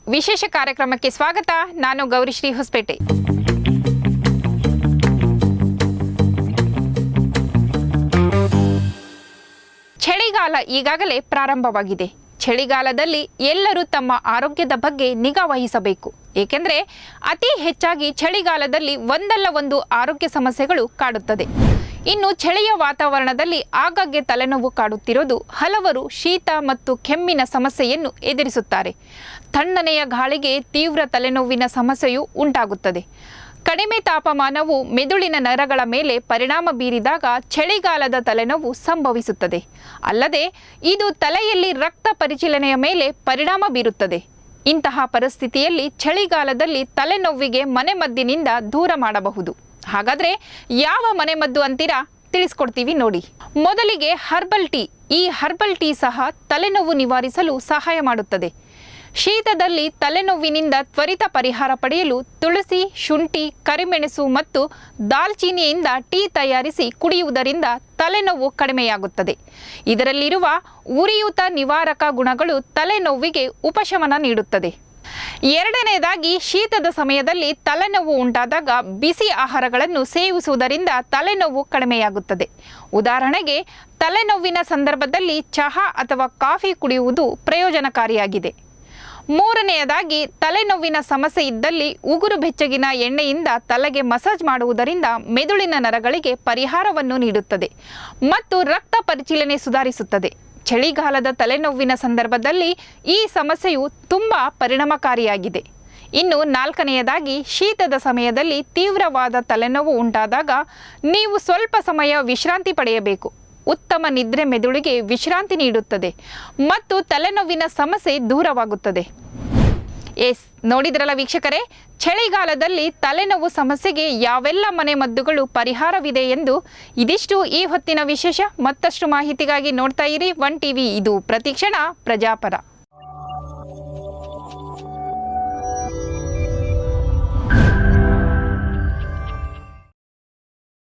ವಿಶೇಷ ಕಾರ್ಯಕ್ರಮಕ್ಕೆ ಸ್ವಾಗತ. ನಾನು ಗೌರಿಶ್ರೀ ಹೊಸಪೇಟೆ. ಚಳಿಗಾಲ ಈಗಾಗಲೇ ಪ್ರಾರಂಭವಾಗಿದೆ. ಚಳಿಗಾಲದಲ್ಲಿ ಎಲ್ಲರೂ ತಮ್ಮ ಆರೋಗ್ಯದ ಬಗ್ಗೆ ನಿಗಾ ವಹಿಸಬೇಕು. ಏಕೆಂದರೆ ಅತಿ ಹೆಚ್ಚಾಗಿ ಚಳಿಗಾಲದಲ್ಲಿ ಒಂದಲ್ಲ ಒಂದು ಆರೋಗ್ಯ ಸಮಸ್ಯೆಗಳು ಕಾಡುತ್ತದೆ. ಇನ್ನು ಚಳಿಯ ವಾತಾವರಣದಲ್ಲಿ ಆಗಾಗ್ಗೆ ತಲೆನೋವು ಕಾಡುತ್ತಿರೋದು ಹಲವರು ಶೀತ ಮತ್ತು ಕೆಮ್ಮಿನ ಸಮಸ್ಯೆಯನ್ನು ಎದುರಿಸುತ್ತಾರೆ. ತಣ್ಣನೆಯ ಗಾಳಿಗೆ ತೀವ್ರ ತಲೆನೋವಿನ ಸಮಸ್ಯೆಯು ಉಂಟಾಗುತ್ತದೆ. ಕಡಿಮೆ ತಾಪಮಾನವು ಮೆದುಳಿನ ನರಗಳ ಮೇಲೆ ಪರಿಣಾಮ ಬೀರಿದಾಗ ಚಳಿಗಾಲದ ತಲೆನೋವು ಸಂಭವಿಸುತ್ತದೆ. ಅಲ್ಲದೆ ಇದು ತಲೆಯಲ್ಲಿ ರಕ್ತ ಪರಿಚಲನೆಯ ಮೇಲೆ ಪರಿಣಾಮ ಬೀರುತ್ತದೆ. ಇಂತಹ ಪರಿಸ್ಥಿತಿಯಲ್ಲಿ ಚಳಿಗಾಲದಲ್ಲಿ ತಲೆನೋವಿಗೆ ಮನೆಮದ್ದಿನಿಂದ ದೂರ ಮಾಡಬಹುದು. ಹಾಗಾದರೆ ಯಾವ ಮನೆಮದ್ದು ಅಂತೀರಾ? ತಿಳಿಸ್ಕೊಡ್ತೀವಿ ನೋಡಿ. ಮೊದಲಿಗೆ ಹರ್ಬಲ್ ಟೀ. ಈ ಹರ್ಬಲ್ ಟೀ ಸಹ ತಲೆನೋವು ನಿವಾರಿಸಲು ಸಹಾಯ ಮಾಡುತ್ತದೆ. ಶೀತದಲ್ಲಿ ತಲೆನೋವಿನಿಂದ ತ್ವರಿತ ಪರಿಹಾರ ಪಡೆಯಲು ತುಳಸಿ, ಶುಂಠಿ, ಕರಿಮೆಣಸು ಮತ್ತು ದಾಲ್ಚಿನ್ನಿಯಿಂದ ಟೀ ತಯಾರಿಸಿ ಕುಡಿಯುವುದರಿಂದ ತಲೆನೋವು ಕಡಿಮೆಯಾಗುತ್ತದೆ. ಇದರಲ್ಲಿರುವ ಉರಿಯೂತ ನಿವಾರಕ ಗುಣಗಳು ತಲೆನೋವಿಗೆ ಉಪಶಮನ ನೀಡುತ್ತದೆ. ಎರಡನೆಯದಾಗಿ, ಶೀತದ ಸಮಯದಲ್ಲಿ ತಲೆನೋವು ಉಂಟಾದಾಗ ಬಿಸಿ ಆಹಾರಗಳನ್ನು ಸೇವಿಸುವುದರಿಂದ ತಲೆನೋವು ಕಡಿಮೆಯಾಗುತ್ತದೆ. ಉದಾಹರಣೆಗೆ, ತಲೆನೋವಿನ ಸಂದರ್ಭದಲ್ಲಿ ಚಹಾ ಅಥವಾ ಕಾಫಿ ಕುಡಿಯುವುದು ಪ್ರಯೋಜನಕಾರಿಯಾಗಿದೆ. ಮೂರನೆಯದಾಗಿ, ತಲೆನೋವಿನ ಸಮಸ್ಯೆ ಇದ್ದಲ್ಲಿ ಉಗುರು ಬೆಚ್ಚಗಿನ ಎಣ್ಣೆಯಿಂದ ತಲೆಗೆ ಮಸಾಜ್ ಮಾಡುವುದರಿಂದ ಮೆದುಳಿನ ನರಗಳಿಗೆ ಪರಿಹಾರವನ್ನು ನೀಡುತ್ತದೆ ಮತ್ತು ರಕ್ತ ಪರಿಚಲನೆ ಸುಧಾರಿಸುತ್ತದೆ. ಚಳಿಗಾಲದ ತಲೆನೋವಿನ ಸಂದರ್ಭದಲ್ಲಿ ಈ ಸಮಸ್ಯೆಯು ತುಂಬ ಪರಿಣಾಮಕಾರಿಯಾಗಿದೆ. ಇನ್ನು ನಾಲ್ಕನೆಯದಾಗಿ, ಶೀತದ ಸಮಯದಲ್ಲಿ ತೀವ್ರವಾದ ತಲೆನೋವು ಉಂಟಾದಾಗ ನೀವು ಸ್ವಲ್ಪ ಸಮಯ ವಿಶ್ರಾಂತಿ ಪಡೆಯಬೇಕು. ಉತ್ತಮ ನಿದ್ರೆ ಮೆದುಳಿಗೆ ವಿಶ್ರಾಂತಿ ನೀಡುತ್ತದೆ ಮತ್ತು ತಲೆನೋವಿನ ಸಮಸ್ಯೆ ದೂರವಾಗುತ್ತದೆ. ನೋಡಿದ್ರಲ್ಲ ವೀಕ್ಷಕರೇ, ಚಳಿಗಾಲದಲ್ಲಿ ತಲೆನೋವು ಸಮಸ್ಯೆಗೆ ಯಾವೆಲ್ಲ ಮನೆಮದ್ದುಗಳು ಪರಿಹಾರವಿದೆ ಎಂದು. ಇದಿಷ್ಟು ಈ ಹೊತ್ತಿನ ವಿಶೇಷ. ಮತ್ತಷ್ಟು ಮಾಹಿತಿಗಾಗಿ ನೋಡ್ತಾ ಇರಿ ಒನ್ ಟಿವಿ. ಇದು ಪ್ರತಿಕ್ಷಣ ಪ್ರಜಾಪರ.